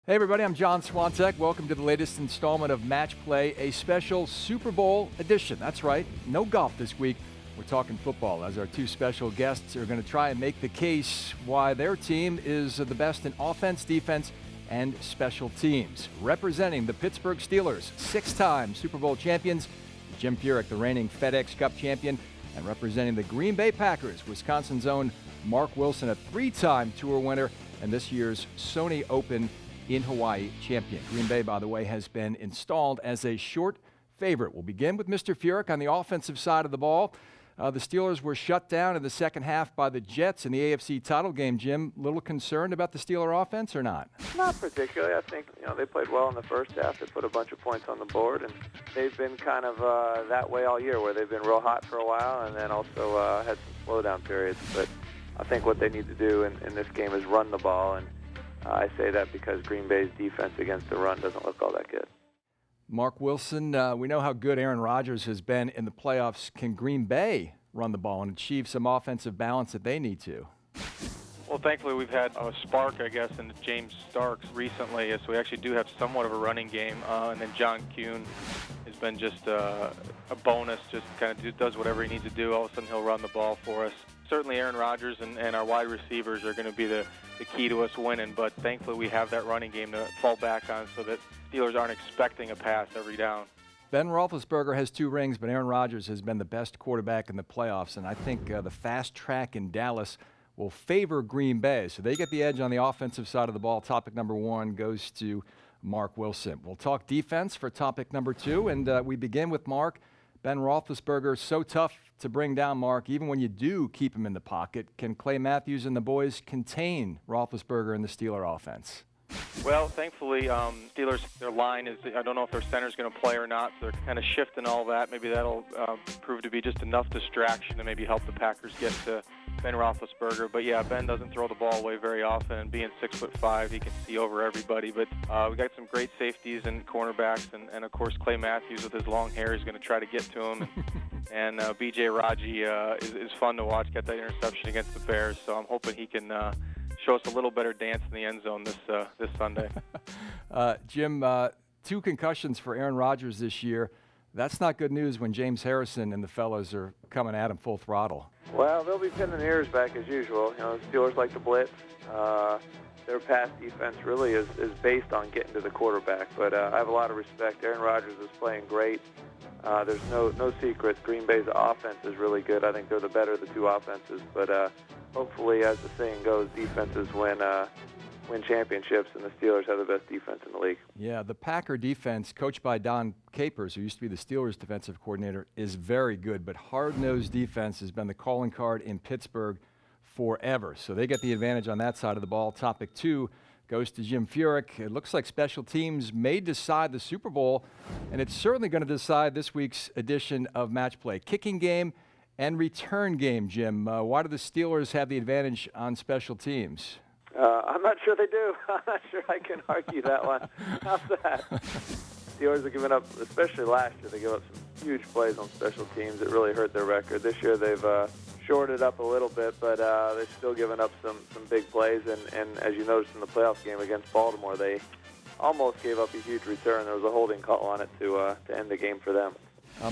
Hey everybody, I'm John Swantek. Welcome to the latest installment of Match Play, a special Super Bowl edition. That's right, no golf this week. We're talking football as our two special guests are going to try and make the case why their team is the best in offense, defense, and special teams. Representing the Pittsburgh Steelers, six-time Super Bowl champions, Jim Furyk, the reigning FedExCup champion, and representing the Green Bay Packers, Wisconsin's own Mark Wilson, a three-time tour winner, and this year's Sony Open in Hawaii champion. Green Bay, by the way, has been installed as a short favorite. We'll begin with Mr. Furyk on the offensive side of the ball. The Steelers were shut down in the second half by the Jets in the AFC title game. Jim, little concerned about the Steeler offense or not? Not particularly. I think they played well in the first half. They put a bunch of points on the board, and they've been kind of that way all year, where they've been real hot for a while and then also had some slowdown periods. But I think what they need to do in this game is run the ball, and I say that because Green Bay's defense against the run doesn't look all that good. Mark Wilson, we know how good Aaron Rodgers has been in the playoffs. Can Green Bay run the ball and achieve some offensive balance that they need to? Well, thankfully, we've had a spark, I guess, in James Starks recently, so we actually do have somewhat of a running game. And then John Kuhn has been just a bonus, just kind of does whatever he needs to do. All of a sudden, he'll run the ball for us. Certainly, Aaron Rodgers and our wide receivers are going to be the key to us winning, but thankfully, we have that running game to fall back on so that Steelers aren't expecting a pass every down. Ben Roethlisberger has 2 rings, but Aaron Rodgers has been the best quarterback in the playoffs, and I think the fast track in Dallas will favor Green Bay. So they get the edge on the offensive side of the ball. Topic number 1 goes to Mark Wilson. We'll talk defense for topic number 2, and we begin with Mark. Ben Roethlisberger, so tough to bring down, Mark, even when you do keep him in the pocket. Can Clay Matthews and the boys contain Roethlisberger in the Steeler offense? Well, thankfully, Steelers, their line is, I don't know if their center's going to play or not, so they're kind of shifting all that. Maybe that'll prove to be just enough distraction to maybe help the Packers get to Ben Roethlisberger. But yeah, Ben doesn't throw the ball away very often, and being 6'5", he can see over everybody. But we got some great safeties and cornerbacks, and of course Clay Matthews with his long hair is going to try to get to him. And B.J. Raji is fun to watch, get that interception against the Bears. So I'm hoping he can show us a little better dance in the end zone this Sunday. Jim, 2 concussions for Aaron Rodgers this year. That's not good news when James Harrison and the fellas are coming at him full throttle. Well, they'll be pinning their ears back as usual. The Steelers like to blitz. Their pass defense really is based on getting to the quarterback. But I have a lot of respect. Aaron Rodgers is playing great. There's no secret. Green Bay's offense is really good. I think they're the better of the 2 offenses. But hopefully, as the saying goes, defenses win championships, and the Steelers have the best defense in the league. Yeah, the Packer defense, coached by Don Capers, who used to be the Steelers defensive coordinator, is very good. But hard-nosed defense has been the calling card in Pittsburgh forever. So they get the advantage on that side of the ball. Topic 2 goes to Jim Furyk. It looks like special teams may decide the Super Bowl, and it's certainly going to decide this week's edition of Match Play. Kicking game and return game, Jim. Why do the Steelers have the advantage on special teams? I'm not sure they do. I'm not sure I can argue that one. How's that? Steelers are giving up, especially last year, they gave up some huge plays on special teams. It really hurt their record. This year they've shorted up a little bit, but they're still giving up some big plays. And as you noticed in the playoff game against Baltimore, they almost gave up a huge return. There was a holding call on it to end the game for them.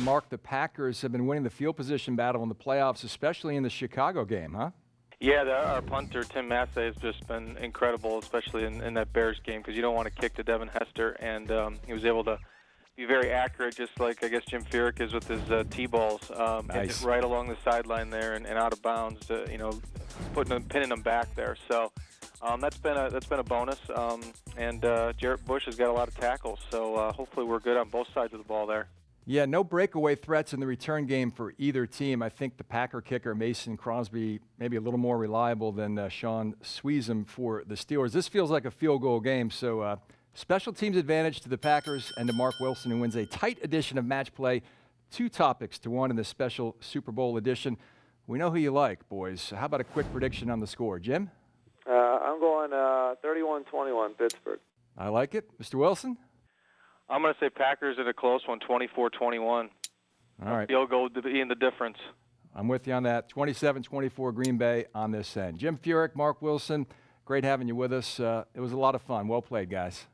Mark, the Packers have been winning the field position battle in the playoffs, especially in the Chicago game, huh? Yeah, our punter, Tim Massey, has just been incredible, especially in that Bears game, because you don't want to kick to Devin Hester, and he was able to be very accurate, just like I guess Jim Furyk is with his T-balls, nice. Right along the sideline there and out of bounds, pinning them back there. So that's been a bonus, and Jarrett Bush has got a lot of tackles, so hopefully we're good on both sides of the ball there. Yeah, no breakaway threats in the return game for either team. I think the Packer kicker, Mason Crosby, maybe a little more reliable than Sean Sweezum for the Steelers. This feels like a field goal game, so special teams advantage to the Packers and to Mark Wilson, who wins a tight edition of Match Play. 2 topics to 1 in this special Super Bowl edition. We know who you like, boys. How about a quick prediction on the score? Jim? I'm going 31-21 Pittsburgh. I like it. Mr. Wilson? I'm going to say Packers in a close one, 24-21. All right. Field goal to be in the difference. I'm with you on that. 27-24 Green Bay on this end. Jim Furyk, Mark Wilson, Great having you with us. It was a lot of fun. Well played, guys.